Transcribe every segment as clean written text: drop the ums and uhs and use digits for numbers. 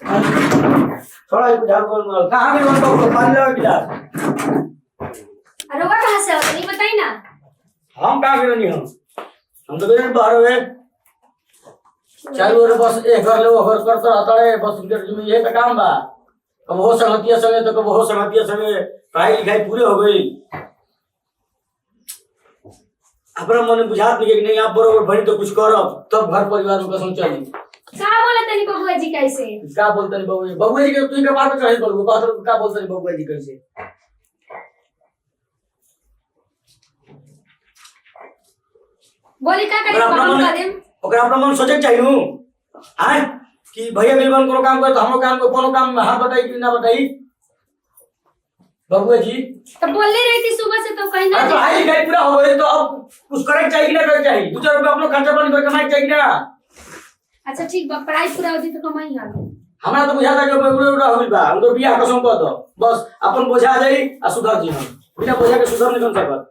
थोड़ा ही बुझा बोल कहाँ भी उनको पानी लाओ गिलास। अरे वो कहाँ से हो नहीं बताई ना। हम कहाँ गए नहीं हम तो गए बाहर हुए चालू और बस एक घर ले वो घर करता रहता है बस उनके में ये का काम बा। कब हो संगतिया संगे तो कब हो संगतिया संगे पढ़ाई लिखाई पूरे हो गई। अपना मन बुझात नहीं कि नहीं आप बरोबर भरी तो कुछ करो तब घर परिवार में कसम चली। क्या बोला तनी बबुआ जी कैसे? क्या बोलते नहीं बबुआ जी? बबुआ जी के तू के बात में चढ़े बोल बात क्या बोलते नहीं बबुआ जी कैसे? बोली क्या करे काम कर देम ओकरा अपना मन सोचे चाहिए हूं आय कि भैया बिलवन कोनो काम करे तो हमरो काम को कोनो काम हाथ बताई कि ना बताई बबुआ जी। तो बोलले रही थी सुबह से तो कहीं ना तो हाई लिखाई पूरा हो गई तो अब कुछ करे चाहिए कि ना करे चाहिए 2-4 रुपया अपना खर्चा पानी कर कमाई चाहिए ना। अच्छा ठीक बा पढ़ाई पूरा होती तो कमाई हाल हमरा तो बुझा था कि बबुआ उड़ा हो गई बा हम तो बियाह कसम कर दो बस अपन बोझा जाई आ सुधर जी हम बिना बोझा के सुधर नहीं कर सकत।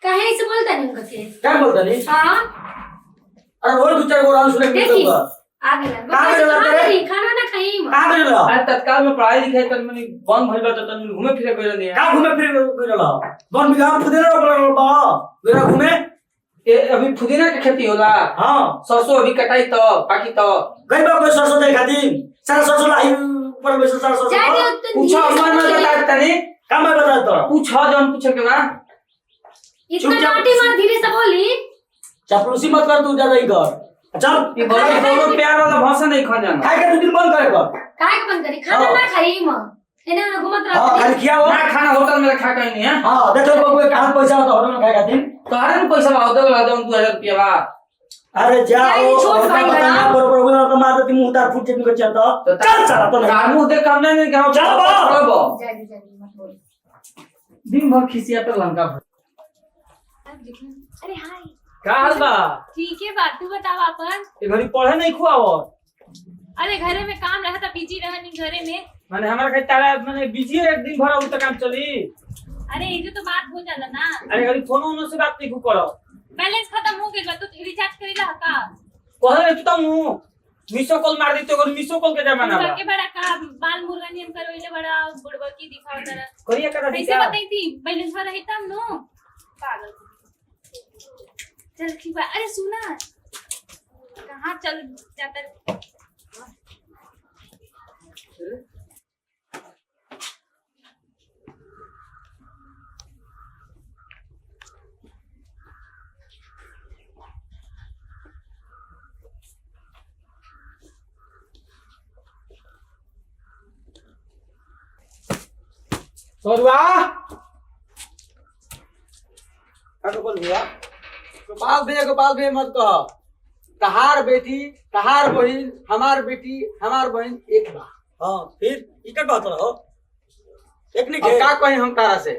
काहे से बोलता नहीं उनका के क्या बोलता नहीं? हां अरे रोज 2-4 गो राउंड सुने देखी के आ गया खाना ना कहीं कहां गइल अरे तत्काल में पढ़ाई लिखाई कर मने बंद भइल बा त तनी घूमे फिरे गइल नहीं का घूमे फिरे गइल बन बिगाड़ खुदे ना बा मेरा घूमे ए अभी पुदीना के खेती होला। हां सरसों अभी कटाई तो बाकी तो गई बा कोई सरसों दे खाती सारा सरसों लाई पर में सरसों पूछो मन में बता तनी का मैं बता तो पूछो जौन पूछे के बा इतना डांटी मार धीरे से बोली चापलूसी मत कर तू ज्यादा ही कर चल ये बड़ा दोनों प्यार वाला भाषा नहीं खा जाना खाए के 2 दिन बंद करे कर काहे के बंद करी खाना ना खाई म एने ना घुमत हां रहती खाली खिया हो ना खाना होटल में खा कहीं नहीं है। हां देखो बबुआ कहां पैसा तो होटल में खाए खातिर तोहरे में पैसा बा होटल वाला जौन 2000 रुपया बा। अरे जाओ छोट भाई बड़ा बरोबर हो तो मार देती मुंह तार फूट चटनी को चाहता चल चला तो कार मुंह देख काम नहीं गांव चल बा जागी मत बोल दिन भर खिसिया पे लंका अरे हाय का हाल बा? ठीक है बात तू बतावा अपन। ये घड़ी पढ़े नहीं खुआव अरे घरे में काम रहा था बिजी रहनी घरे में। माने हमारा कहीं तारा माने बिजी है एक दिन भर अब तक काम चली। अरे ये जो तो बात हो जाला ना। अरे घड़ी फोन से बात नहीं करो बैलेंस खत्म हो गइल बा तो रिचार्ज करेला का? कहले तू तो मिसो कॉल मार दी तो मिसो कॉल के जमाना बा के बड़ा का बाल मुर्गा नियम करवइले बड़ा बुड़बा की दिखाव तरह करिया कर कैसे बताई थी बैलेंस भर रही तब नो पागल। चल ठीक बा। अरे सुना कहाँ चल जाता सोरुआ का बोल भैया गोपाल भैया मत कहो तहार बेटी तहार बहन हमार बेटी हमार बहन एक बा। हां फिर ई का कहत रहो एक नहीं के का कहीं हम तारा से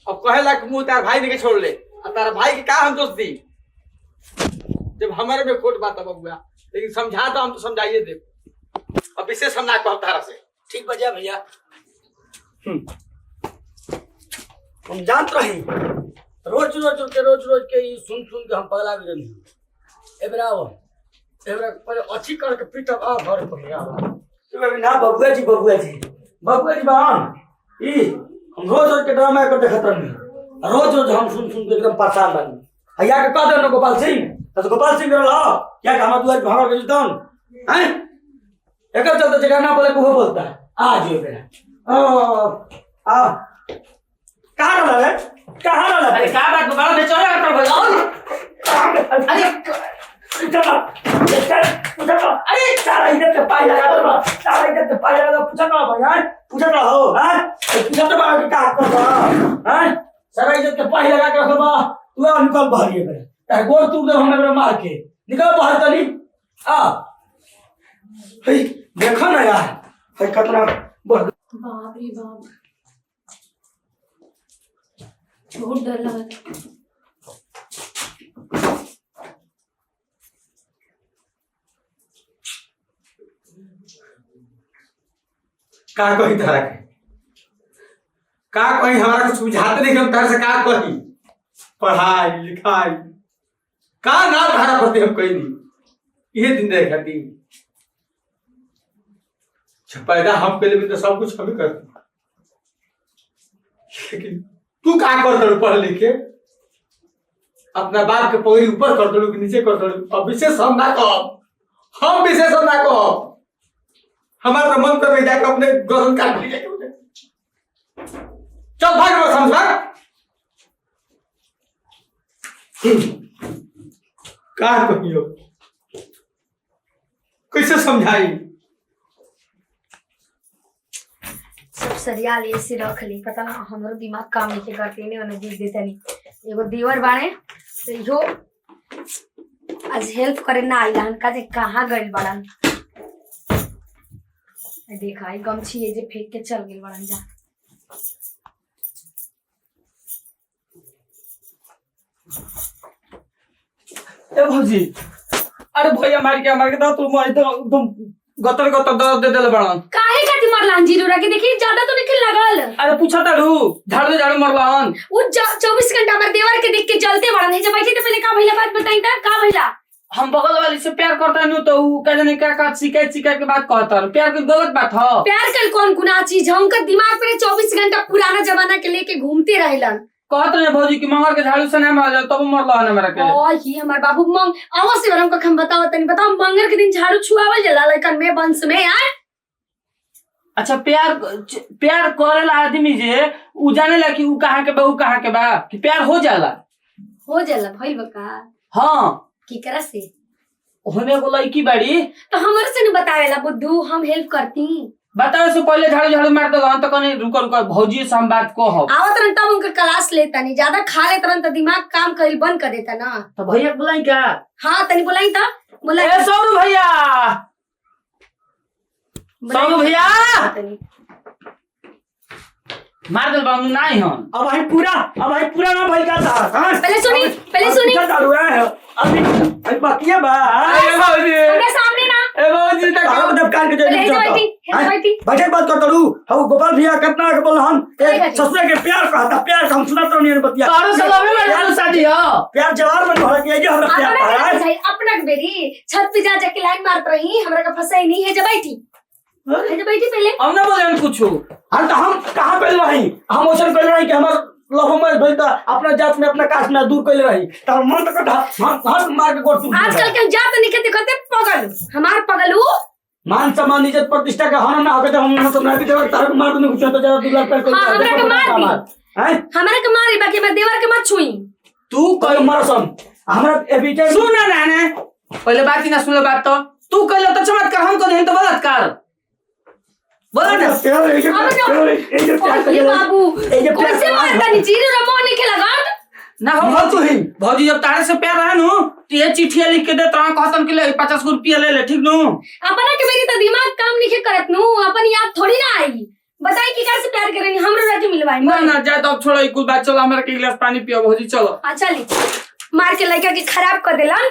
अब कहेला कि मुंह तार भाई ने के छोड़ ले और तारा भाई के का हम दोस्त दी जब हमारे में खोट बात है बबुआ लेकिन समझा तो हम तो समझाइए दे अब विशेष हम ना कहब तारा से ठीक बजा भैया हम जानत रही रोज के ई सुन के हम पगला गए एबरा पहले अच्छी करके पीटब आ घर पर आ ना बबुआ जी बहन ई हम रोज के ड्रामा कर देखत रहनी रोज हम सुन के एकदम परेशान बनी हैया के कह दे गोपाल सिंह तो गोपाल सिंह रहल क्या हम दुआर भाग गेल तन हैं एकर चलते जगह ना बोले वो बोलता है आ जो बेटा आ कहां रहल है अरे का बात बड़ा बेचारा कर बोल अरे सारा इधर से पाई लगा दो सारा इधर से पाई लगा दो पूछा ना भाई पूछा ना हो हैं पूछा तो बाहर का हैं सारा इधर से पाई लगा के रखबा तू निकल बाहर ये मेरे तार गोर तू दे हमें मेरे मार के निकल बाहर चली आ हे देखो ना यार हे कितना बाप रे बाप बहुत डर लगा का कही तारा के का कही हमारा कुछ बुझाते नहीं हम तारा से का कही पढ़ाई लिखाई का ना धारा पड़ते हम कही नहीं ये दिन देखती पैदा हम पहले भी तो सब कुछ हम ही करते, लेकिन तू क्या कर दो पढ़ लिख के अपना बाप के पगड़ी ऊपर कर दो कि नीचे कर दो। अब विशेष हम ना कहो, हम विशेष हम ना कहो, हमारा तो मन कर रही जाकर अपने गर्दन काट लीजिए। चल भाग लो समझा क्या कहियो, कैसे समझाई। सब सरिया ले से रख ली, पता ना हमरो दिमाग काम नहीं करते ने ओने जीत देते नहीं। एगो देवर बाड़े तो इहो आज हेल्प करे ना आइला का जे कहां गइल बाड़न। देखा ई गमछी ये जे फेंक के चल गेल बाड़न जा। ए भौजी, अरे भैया मार के दाओ तुम एकदम गतर दर्द दे देले बड़न। काहे खाती मरलान जीरोरा के देखी ज्यादा तो निकल लगल। अरे पूछा तारू झाड़ू मरलान। वो 24 घंटा हमारे देवर के देख के जलते बड़न है। जब बैठे तो पहले का भइला बात बताई ता का भइला। हम बगल वाली से प्यार करता नु तो ऊ का जाने क्या शिकायत के बात कहता। प्यार की गलत बात ह। प्यार कल कौन गुनाह चीज है। उनका दिमाग पे 24 घंटा पुराना जमाना के लेके घूमते रहेलन। कहत रहे भौजी की मंगर के झाड़ू से ना मार तब मरला ना मेरा के। ओ ही हमार बाबू मंग आवा से हमको हम बताओ तनी बताओ मंगर के दिन झाड़ू छुआवल जाला लड़कन में वंश में यार। अच्छा प्यार करेला आदमी जे उ जाने ला कि उ कहां के बा उ कहां के बा कि प्यार हो जाला भइल बका। हां केकरा से होने को लड़की बाड़ी तो हमरे से नहीं बतावेला बुद्धू हम हेल्प करती। बताओ से पहले झाड़ू मार दो तो कने रुको भौजी से हम बात को हो। आवत रन तब उनका क्लास लेता नहीं ज्यादा खा लेता रन तो दिमाग काम करी बंद कर देता ना। तो भैया बुलाई क्या। हाँ तनी बुलाई था बुलाई। ए सौरू भैया मार दल बाबू नहीं हन। अब भाई पूरा ना भाई का था। पहले सुनी चालू है अभी भाई बाकी है बा। ए भौजी हमरा सामने ना। ए भौजी तक तारा मतलब कान के पहले जल्दी बैठी बैठे बात करता रू। हम गोपाल भैया कितना के बोल हम ससुर के प्यार कहता प्यार हम सुनत नहीं बतिया। तारो सलामे में शादी हो प्यार जवान में भर के जो हमरा प्यार है अपना बेरी छत पे जा जाके लाइन मारत रही हमरा का फसाई नहीं है। जब बैठी पहले हम ना बोले हम कुछ। हम तो हम कहां पे रही हम ओसन कर रही कि हमर लव में भइता अपना जात में अपना कास्ट में दूर कर रही त मन तो कटा हम मार के गोड़ आजकल के जात नहीं कहते पगल हमार पगलू मान सम्मान इज्जत प्रतिष्ठा का हम ना होके तो हम तो ना भी तार मार दूं कुछ तो ज्यादा 2 लाख पर हां हमरा के मार दी हैं हमरा के मारी बाकी मैं देवर के मत छुई। तू कोई मरसम हमरा एविटे सुन ना ने पहले बात ही ना सुन बात तो तू कहले तो चमत्कार हम को नहीं तो बलात्कार बोला ना। ये बाबू कैसे मारता नहीं जीरो रमो नहीं के लगा ना हो भौजी जब तारे से प्यार रहा नु तो ये चिट्ठिया लिख के दे तो कहतन के ले 50 रुपया ले ले ठीक नु। अपना के मेरी तो दिमाग काम नहीं करत नु अपन याद थोड़ी ना आई। बताई कि कैसे प्यार करेंगे हमरो राजू मिलवाई ना जा तो अब छोड़ो कुल बात चलो हमरा के गिलास पानी पियो भौजी चलो। अच्छा ली मार के लड़का के खराब कर देलन